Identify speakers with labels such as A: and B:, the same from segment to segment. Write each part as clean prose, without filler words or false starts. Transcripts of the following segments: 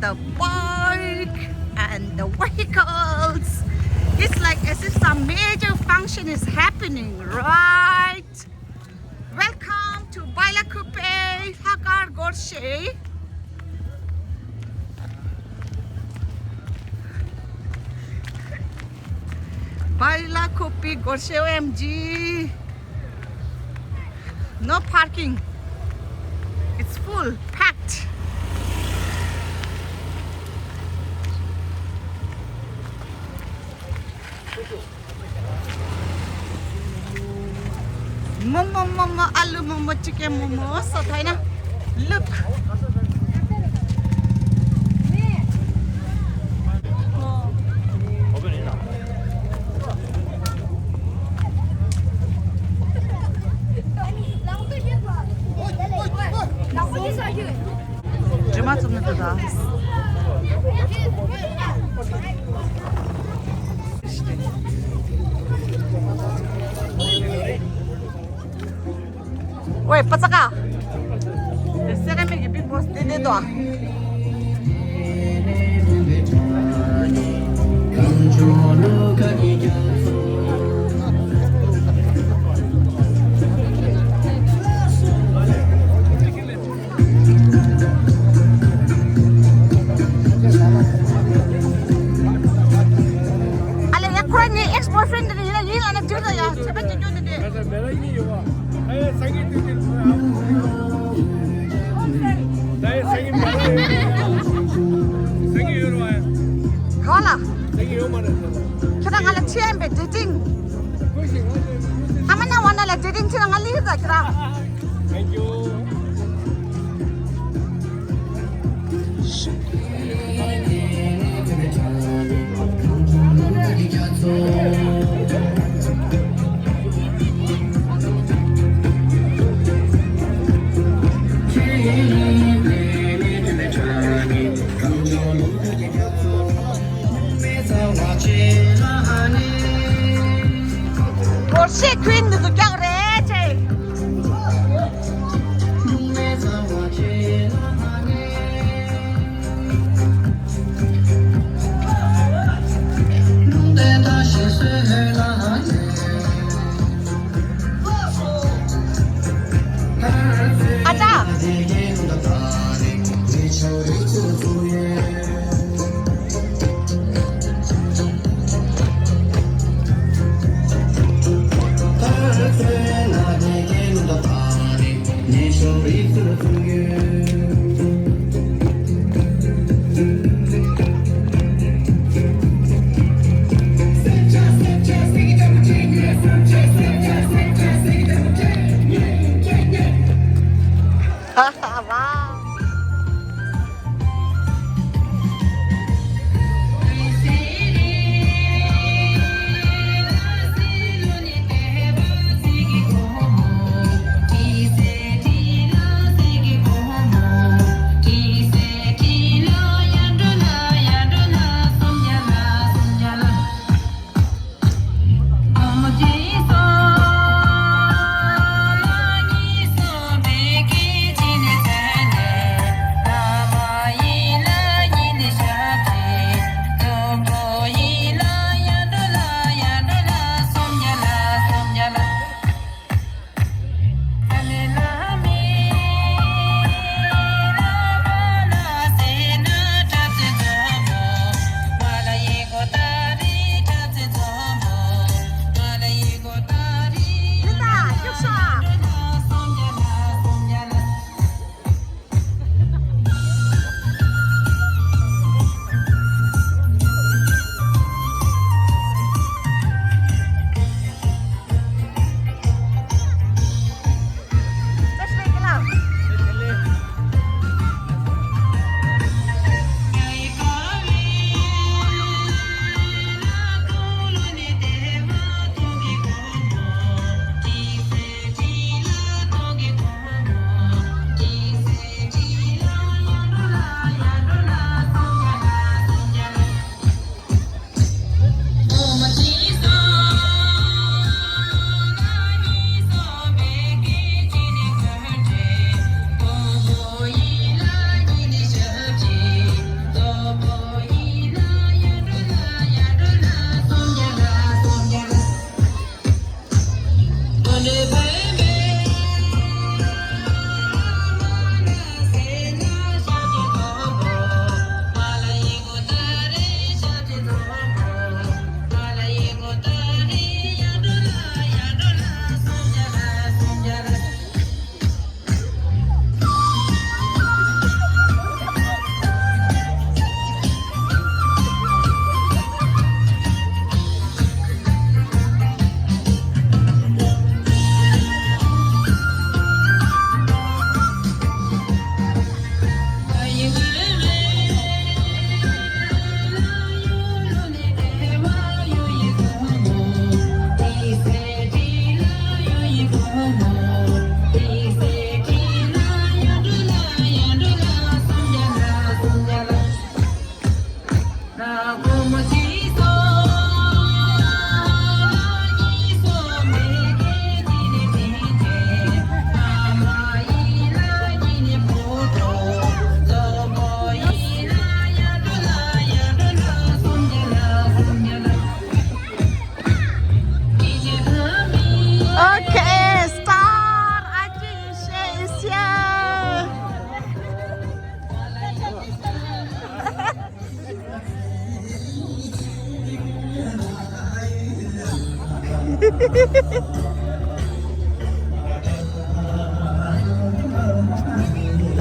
A: the bike and the vehicles. It's like as if some major function is happening, right? Welcome to Bailakuppe, Hakar Gorshe. Bailakuppe Gorshe OMG. No parking. It's full, packed. Momo, aloo momo, chicken momo. So, look. Cuma sonunda da. Woi, pasaka. Sekarang lagi big boss dede tu ah. Ex-boyfriend ni lah, ni anak juga ya. Siapa tunjuk tadi?
B: Merah ini juga. Saya sangat tunjuk. Saya sangat merah. Sangat euro ya.
A: Kau lah.
B: Sangat euro mana?
A: Kita ngalah cium be dating. Kamu nak wana lah dating kita ngali kita kira.
B: Thank you.
A: Gorshe Queen tu kya rece? Acha.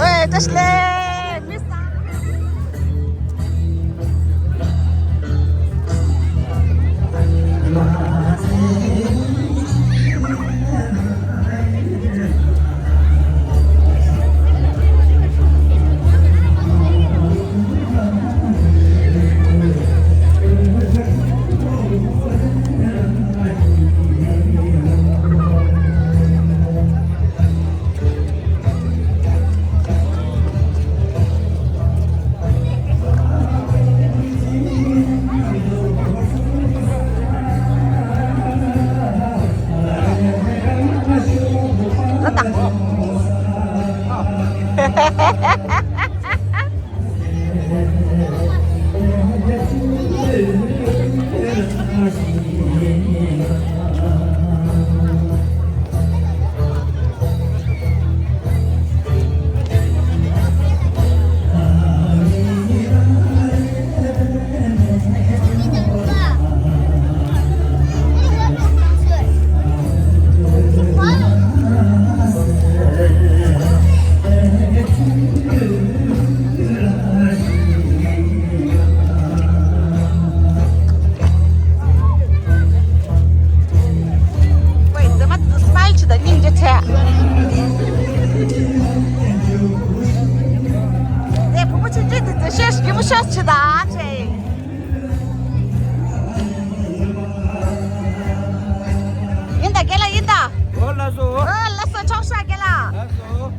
A: Ê, Tesla, Miss Sa. แล้วตัก Ой, да мать смальчи, да ниндзя те. 네, 부부친 찌 듣듯 쉐시 기무셔츠다, 제. 인다, 게라 인다.
B: 올라서.
A: 라서 청사 게라.
B: 올라서.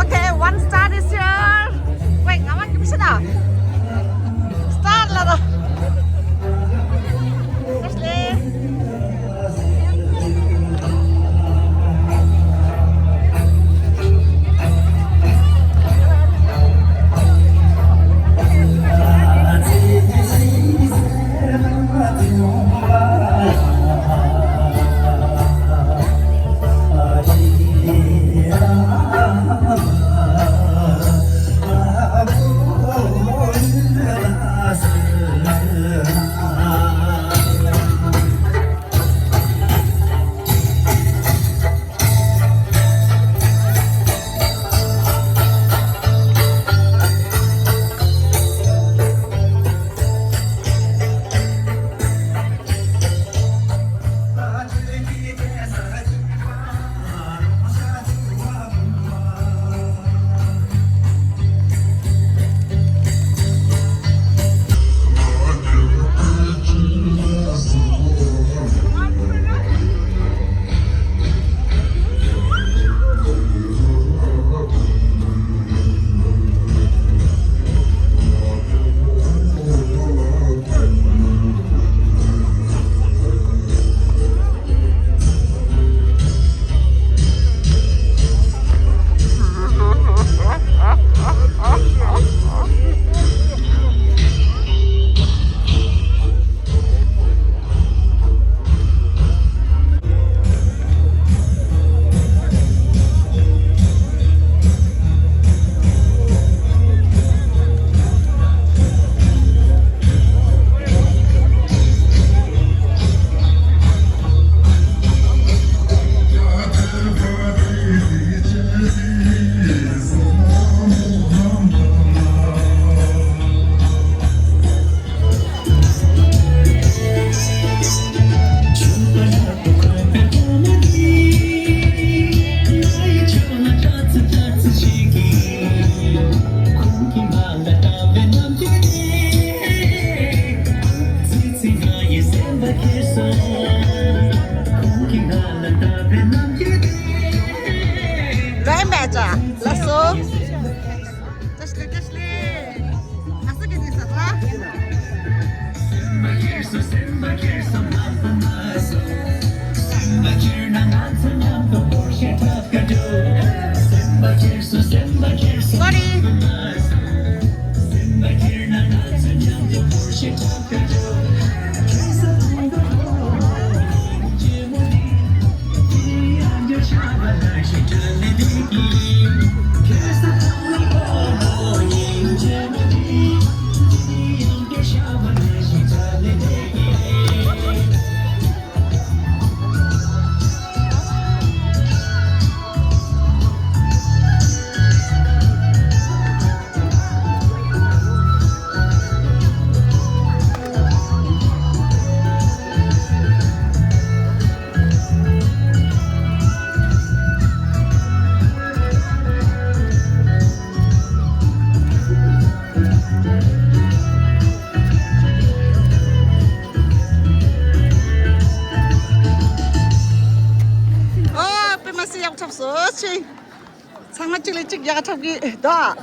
A: Okay, one start is here. Wait, ngamak gimana? Start lah dah. Ashley. Right, Maja. Let's go. Tesli. Asal gini sahaja. Sorry. 없어. 상만증을 찍 야차기 나.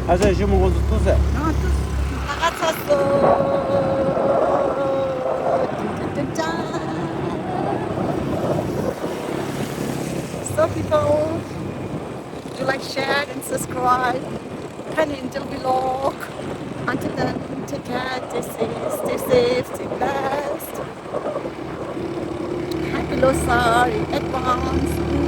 B: 아저 심은 것도 투세.
A: 나갔었어. 짠. So people, would you like, share and subscribe? Kindly enjoy vlog. Until then, take care. Stay safe, stay blessed. Happy Losar in advance.